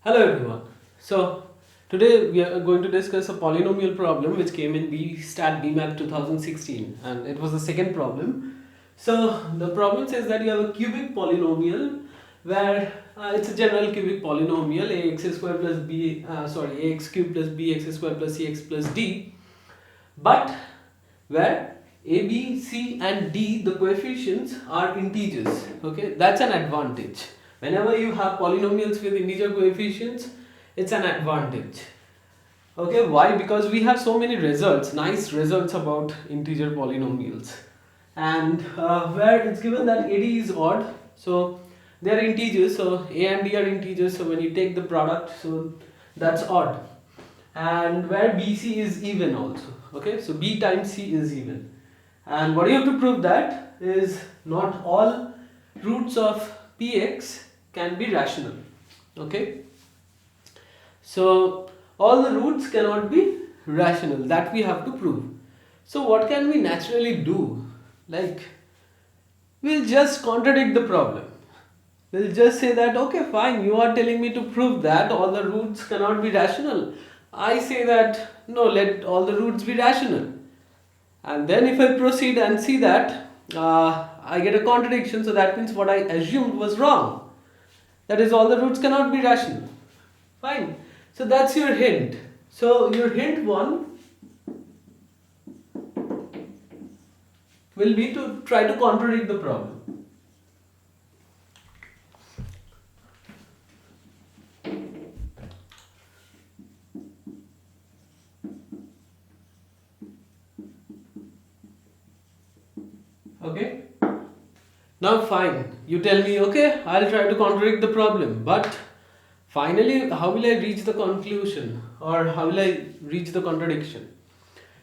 Hello everyone. So today we are going to discuss a polynomial problem which came in Bstat Bmath 2016, and it was the second problem. So the problem says that you have a cubic polynomial where it's a general cubic polynomial ax square plus ax cube plus bx square plus cx plus d, but where a, b, c and d, the coefficients are integers. Okay, that's an advantage. Whenever you have polynomials with integer coefficients, it's an advantage. Okay, why? Because we have so many results, nice results about integer polynomials, and where it's given that AD is odd, so they are integers, so a and d are integers, so when you take the product, so that's odd, and where BC is even also. Okay, so B times C is even, and what you have to prove that is not all roots of Px can be rational. Okay, so all the roots cannot be rational, that we have to prove. So what can we naturally do? Like, we'll just contradict the problem. We'll just say that, okay, fine, you are telling me to prove that all the roots cannot be rational. I say that, no, let all the roots be rational. And then if I proceed and see that I get a contradiction, so that means what I assumed was wrong. That is, all the roots cannot be rational. Fine. So that's your hint. So your hint 1 will be to try to contradict the problem. Okay. Now fine, you tell me, okay, I'll try to contradict the problem, but finally, how will I reach the conclusion, or how will I reach the contradiction?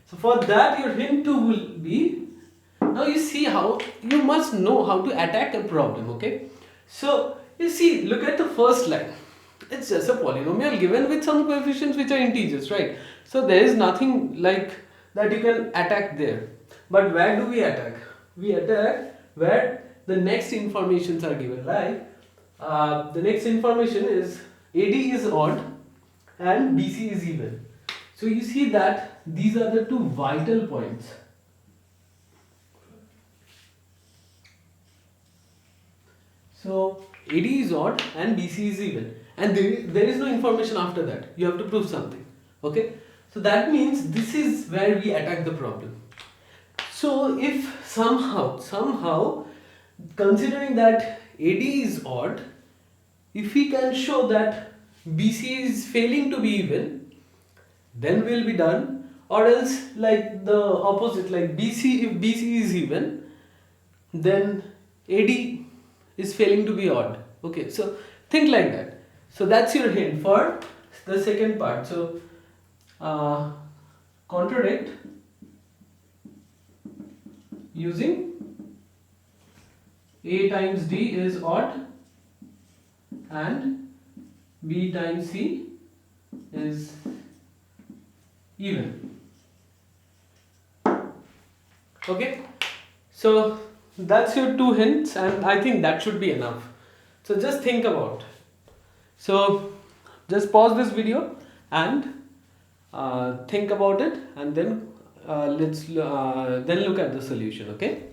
So for that, your hint 2 will be, now you see how, you must know how to attack a problem, okay? So you see, look at the first line. It's just a polynomial given with some coefficients which are integers, right? So there is nothing like that you can attack there. But where do we attack? We attack where the next informations are given, right? The next information is AD is odd and BC is even. So you see that these are the two vital points. So AD is odd and BC is even, and there is no information after that. You have to prove something. Okay, so that means this is where we attack the problem. So if somehow considering that AD is odd, if we can show that BC is failing to be even, then we'll be done. Or else, like the opposite, like BC, if BC is even, then AD is failing to be odd. Okay, so think like that. So that's your hint for the second part. So contradict using A times D is odd and B times C is even. Okay, so that's your two hints, and I think that should be enough. So just think about. So just pause this video and think about it, and then let's then look at the solution. Okay.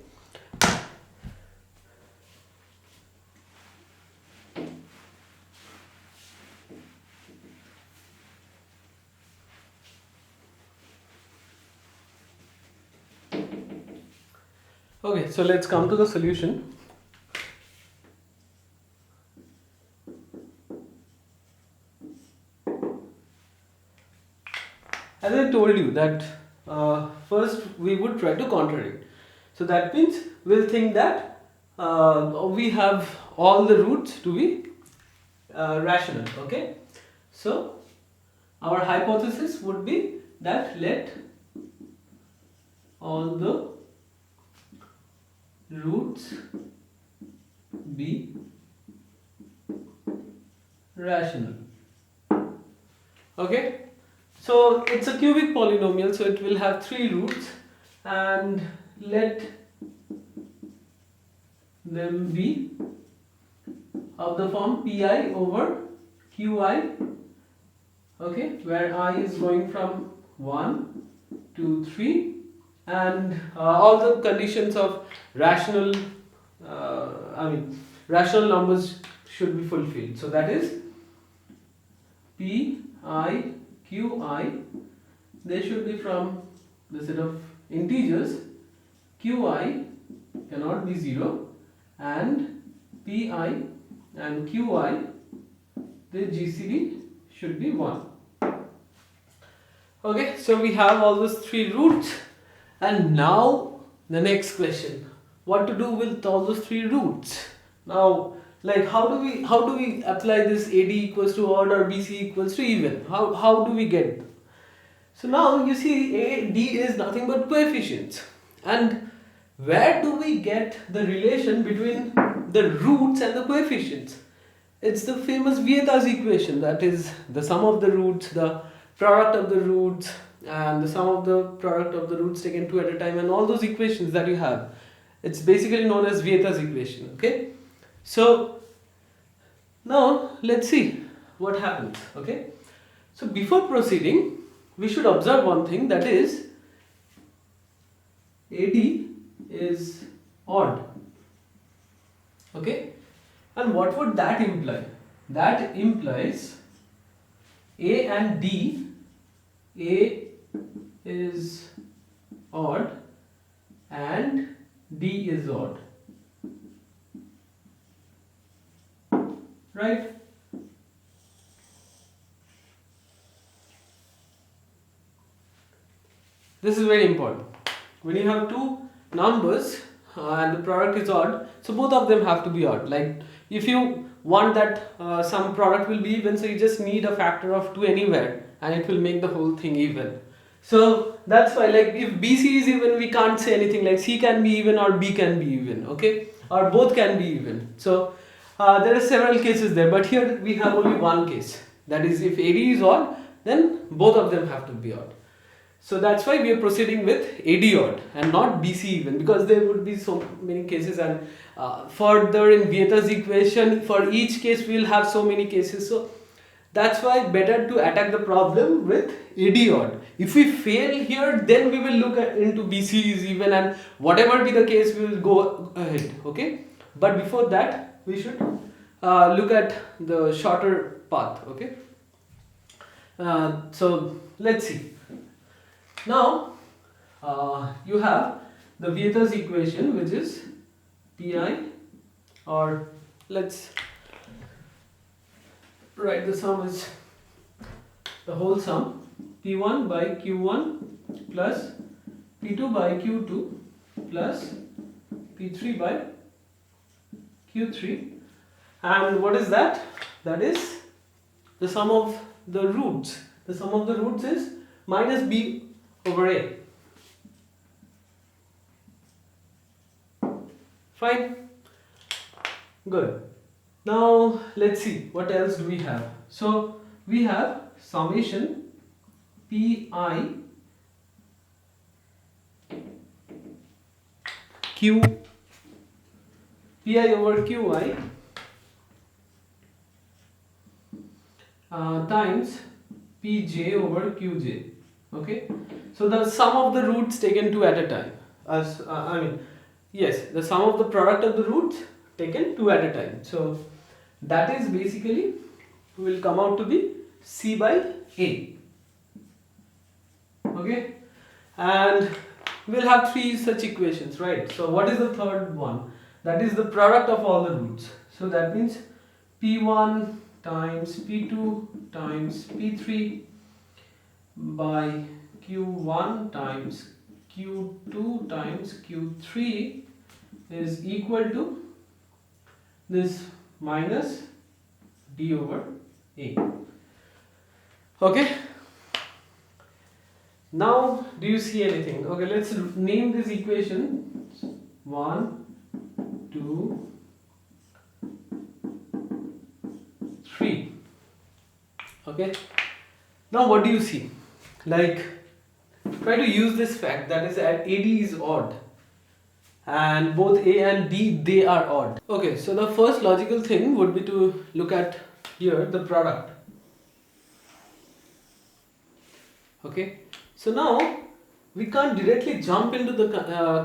Okay, so let's come to the solution. As I told you that first we would try to contradict. So that means we'll think that we have all the roots to be rational. Okay, so our hypothesis would be that let all the roots be rational. Okay, so it's a cubic polynomial, so it will have 3 roots, and let them be of the form pi over qi, okay, where I is going from 1 to 3, and all the conditions of rational rational numbers should be fulfilled. So that is p, I, q, I, they should be from the set of integers. qi cannot be 0, and pi and qi, the GCD should be 1. Okay, so we have all those three roots, and now the next question, what to do with all those three roots? Now, like, how do we apply this AD equals to odd or BC equals to even? How do we get? So now you see AD is nothing but coefficients, and where do we get the relation between the roots and the coefficients? It's the famous Bstat equation, that is the sum of the roots, the product of the roots, and the sum of the product of the roots taken two at a time, and all those equations that you have. It's basically known as Bstat equation, okay? So now let's see what happens, okay? So before proceeding, we should observe one thing, that is AD is odd, okay? And what would that imply? That implies A and D, A is odd and D is odd, right? This is very important. When you have two numbers and the product is odd, so both of them have to be odd. Like if you want that some product will be even, so you just need a factor of 2 anywhere and it will make the whole thing even. So that's why, like, if BC is even, we can't say anything like C can be even or B can be even, okay, or both can be even. So there are several cases there, but here we have only one case, that is if AD is odd, then both of them have to be odd. So that's why we are proceeding with AD odd and not BC even, because there would be so many cases, and further in Bstat equation for each case we will have so many cases. So that's why better to attack the problem with AD odd. If we fail here, then we will look into BC is even, and whatever be the case we will go ahead, okay? But before that we should look at the shorter path, okay? So let's see. Now you have the Bstat equation, which is Pi, or let's write the sum as the whole sum, P1 by Q1 plus P2 by Q2 plus P3 by Q3. And what is that? That is the sum of the roots. The sum of the roots is minus B over A. Fine. Good. Now let's see what else do we have. So we have summation Pi over Qi times Pj over Qj. Okay, so the sum of the roots taken two at a time, the sum of the product of the roots taken two at a time. So that is basically will come out to be C by A. Okay, and we'll have three such equations, right? So what is the third one? That is the product of all the roots. So that means P1 times P2 times P3 by Q1 times Q2 times Q3 is equal to this minus D over A. Okay. Now do you see anything? Okay, let's name this equation 1, 2, 3. Okay. Now what do you see? Like, try to use this fact, that is that AD is odd and both A and D, they are odd. Okay, so the first logical thing would be to look at here the product. Okay, so now we can't directly jump into the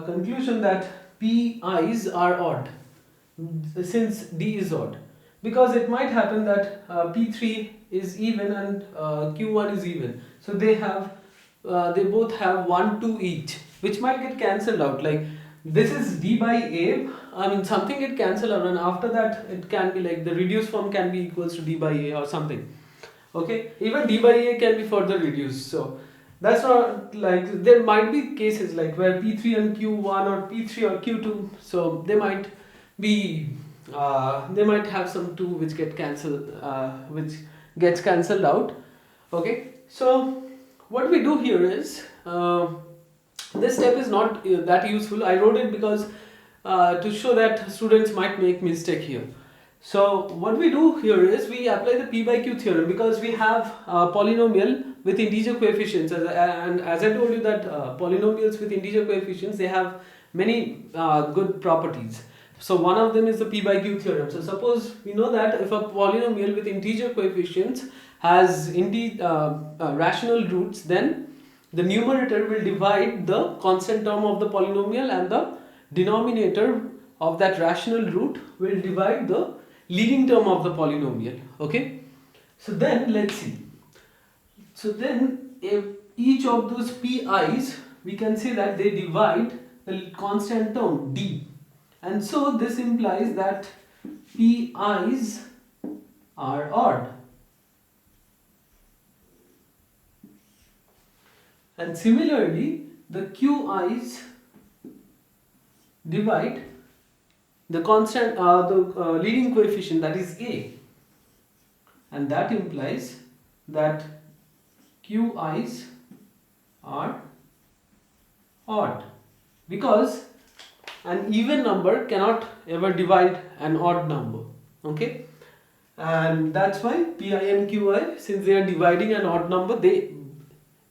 conclusion that pi's are odd since d is odd, because it might happen that p3 is even and q1 is even, so they both have 1 2 each, which might get cancelled out. Like this is d by a, I mean something get cancelled out, and after that it can be like the reduced form can be equals to d by a or something. Okay, even d by a can be further reduced. So that's not like, there might be cases like where p3 and q1 or p3 or q2, so they might be they might have some 2 which get cancelled, which gets cancelled out. Okay, so what we do here is this step is not that useful. I wrote it because to show that students might make mistake here. So what we do here is we apply the p by q theorem, because we have a polynomial with integer coefficients, and as I told you that polynomials with integer coefficients, they have many good properties. So one of them is the p by q theorem. So suppose we know that if a polynomial with integer coefficients has rational roots, then the numerator will divide the constant term of the polynomial, and the denominator of that rational root will divide the leading term of the polynomial. Okay, so then let's see. So then if each of those pi's, we can say that they divide the constant term d, and so this implies that pi's are odd. And similarly, the qi's divide the constant, the leading coefficient, that is a, and that implies that qi's are odd, because an even number cannot ever divide an odd number. Okay, and that's why pi and qi, since they are dividing an odd number, they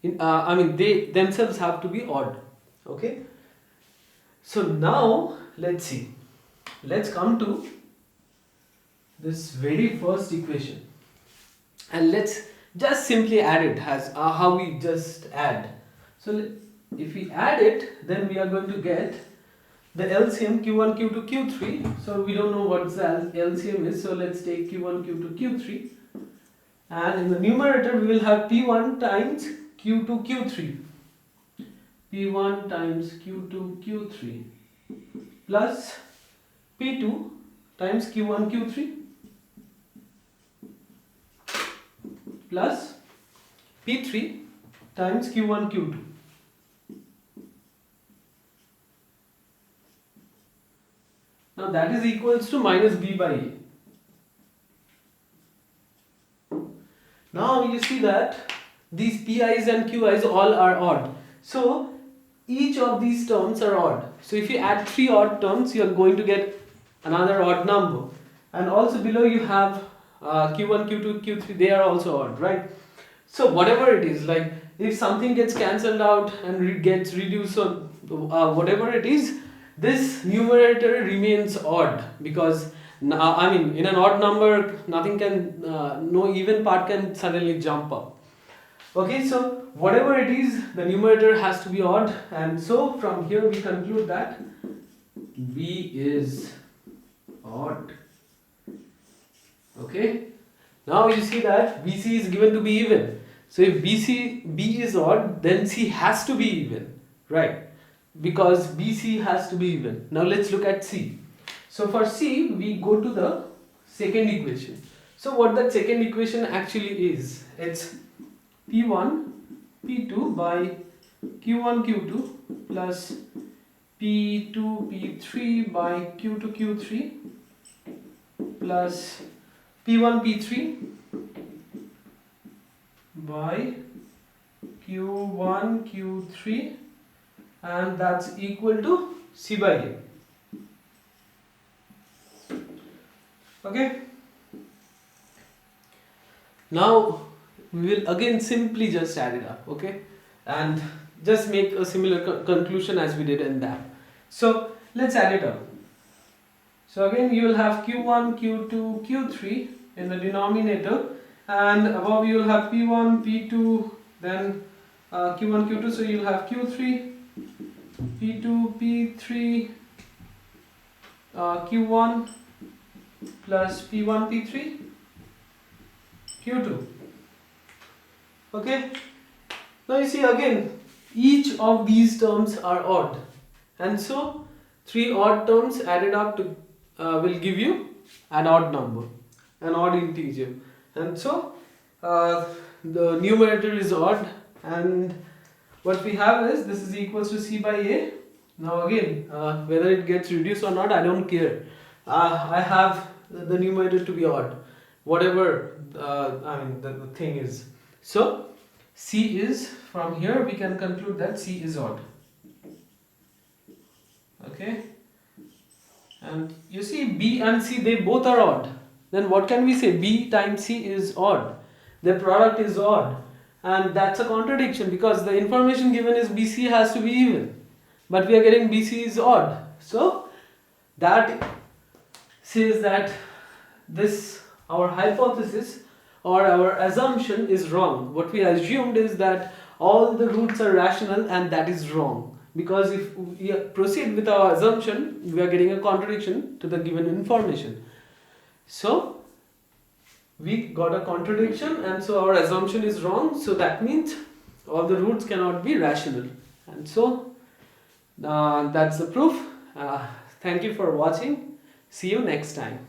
they themselves have to be odd. Okay, so now let's see. Let's come to this very first equation, and let's just simply add it as how we just add. So if we add it, then we are going to get the LCM q1 q2 q3. So we don't know what the LCM is, so let's take q1 q2 q3, and in the numerator we will have p1 times q2 q3, p1 times q2 q3 plus p2 times q1 q3 plus p3 times q1 q2. Now that is equals to minus b by a. Now you see that these pi's and qi's all are odd. So each of these terms are odd. So if you add 3 odd terms, you are going to get another odd number. And also below you have q1, q2, q3, they are also odd, right? So whatever it is, like if something gets cancelled out and gets reduced, so whatever it is, this numerator remains odd, because in an odd number, nothing can, no even part can suddenly jump up. Okay, so whatever it is, the numerator has to be odd, and so from here we conclude that b is odd. Okay, now you see that BC is given to be even. So if B is odd, then C has to be even, right? Because BC has to be even. Now let's look at C. So for C, we go to the second equation. So what that second equation actually is, it's P1 P2 by Q1 Q2 plus P2 P3 by Q2 Q3 plus P1 P3 by Q1 Q3, and that's equal to C by A. Okay. Now we will again simply just add it up, okay, and just make a similar conclusion as we did in that. So let's add it up. So again you will have Q1, Q2, Q3 in the denominator, and above you will have P1, P2, then Q1, Q2, so you'll have Q3, P2, P3, Q1 plus P1, P3, Q2. Okay, now you see again each of these terms are odd, and so three odd terms added up to will give you an odd number, an odd integer, and so the numerator is odd, and what we have is this is equals to C by A. Now again, whether it gets reduced or not, I don't care. I have the numerator to be odd, whatever the thing is. So C is, from here we can conclude that C is odd. Okay, and you see B and C, they both are odd. Then what can we say? B times C is odd. Their product is odd, and that's a contradiction because the information given is BC has to be even, but we are getting BC is odd. So that says that this, our hypothesis or our assumption, is wrong. What we assumed is that all the roots are rational, and that is wrong, because if we proceed with our assumption, we are getting a contradiction to the given information. So we got a contradiction, and so our assumption is wrong, so that means all the roots cannot be rational, and so that's the proof. Thank you for watching. See you next time.